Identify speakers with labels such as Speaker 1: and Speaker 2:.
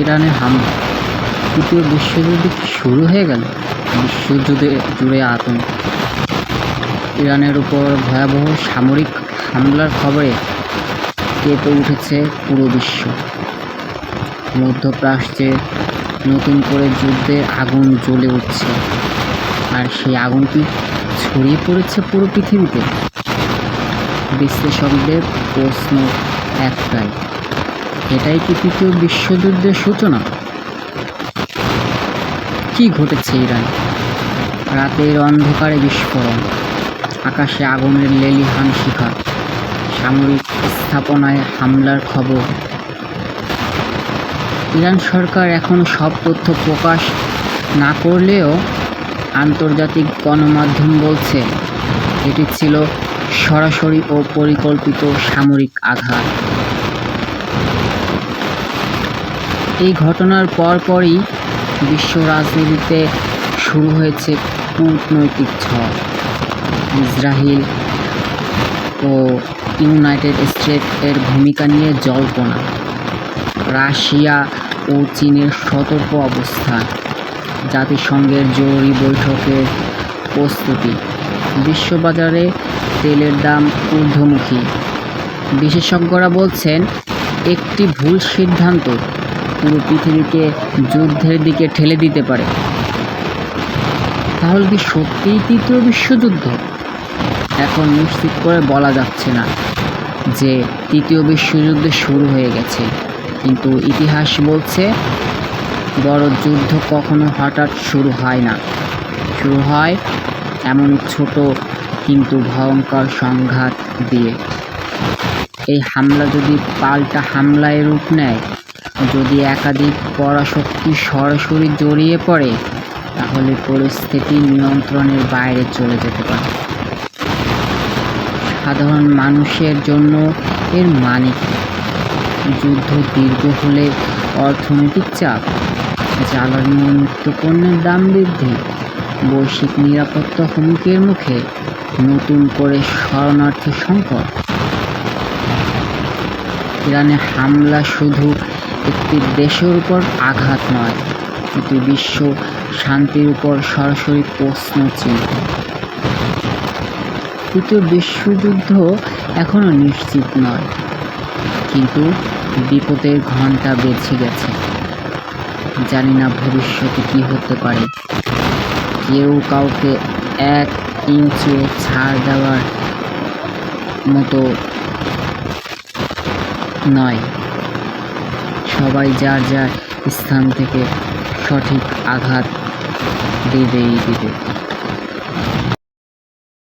Speaker 1: ইরানে হামলা। তৃতীয় বিশ্বযুদ্ধ কি শুরু হয়ে গেল? বিশ্বযুদ্ধে জুড়ে আতঙ্ক। ইরানের উপর ভয়াবহ সামরিক হামলার খবরে কেঁপে উঠেছে পুরো বিশ্ব। মধ্যপ্রাচ্যে নতুন করে যুদ্ধের আগুন জ্বলে উঠছে, আর সেই আগুন কি ছড়িয়ে পড়েছে পুরো পৃথিবীতে? বিশ্লেষকদের প্রশ্ন একটাই, এটাই কি তৃতীয় বিশ্বযুদ্ধের সূচনা? কি ঘটেছে ইরানে? রাতের অন্ধকারে বিস্ফোরণ, আকাশে আগুনের লেলিহান শিখা, সামরিক স্থাপনায় হামলার খবর। ইরান সরকার এখনও সব তথ্য প্রকাশ না করলেও আন্তর্জাতিক গণমাধ্যম বলছে এটি ছিল সরাসরি ও পরিকল্পিত সামরিক আঘাত। এই ঘটনার পরপরই বিশ্ব রাজনীতিতে শুরু হয়েছে কূটনৈতিক ঝড়। ইসরায়েল ও ইউনাইটেড স্টেটস এর ভূমিকা নিয়ে জল্পনা, রাশিয়া ও চীনের সতর্ক অবস্থান, জাতিসংঘের জরুরি বৈঠকের প্রস্তুতি, বিশ্ববাজারে তেলের দাম ঊর্ধ্বমুখী। বিশেষজ্ঞরা বলছেন একটি ভুল সিদ্ধান্ত পুরো পৃথিবীকে যুদ্ধের দিকে ঠেলে দিতে পারে। তাহলে কি সত্যিই তৃতীয় বিশ্বযুদ্ধ? এখন নিশ্চিত করে বলা যাচ্ছে না যে তৃতীয় বিশ্বযুদ্ধ শুরু হয়ে গেছে, কিন্তু ইতিহাস বলছে বড় যুদ্ধ কখনো হঠাৎ শুরু হয় না। শুরু হয় এমন ছোট কিন্তু ভয়ঙ্কর সংঘাত দিয়ে। এই হামলা যদি পাল্টা হামলায় রূপ নেয়, যদি একাধিক পরাশক্তি সরাসরি জড়িয়ে পড়ে, তাহলে পরিস্থিতি নিয়ন্ত্রণের বাইরে চলে যেতে পারে। সাধারণ মানুষের জন্য এর মানে কি? যুদ্ধ দীর্ঘ হলে অর্থনৈতিক চাপ, জ্বালানি ও নিত্যপণ্যের দাম বৃদ্ধি, বৈশ্বিক নিরাপত্তা হুমকির মুখে, নতুন করে শরণার্থী সংকট। ইরানে হামলা শুধু একটি দেশের উপর আঘাত নয়, এটি বিশ্ব শান্তির উপর সরাসরি প্রশ্ন চিহ্ন। তৃতীয় বিশ্বযুদ্ধ এখনও নিশ্চিত নয়, কিন্তু বিপদের ঘণ্টা বেজে গেছে। জানি না ভবিষ্যতে কি হতে পারে। কেউ কাউকে 1 ইঞ্চিও ছাড় দেওয়ার মতো নয়। সবাই যার যার স্থান থেকে সঠিক আঘাত দিবেই দিবে।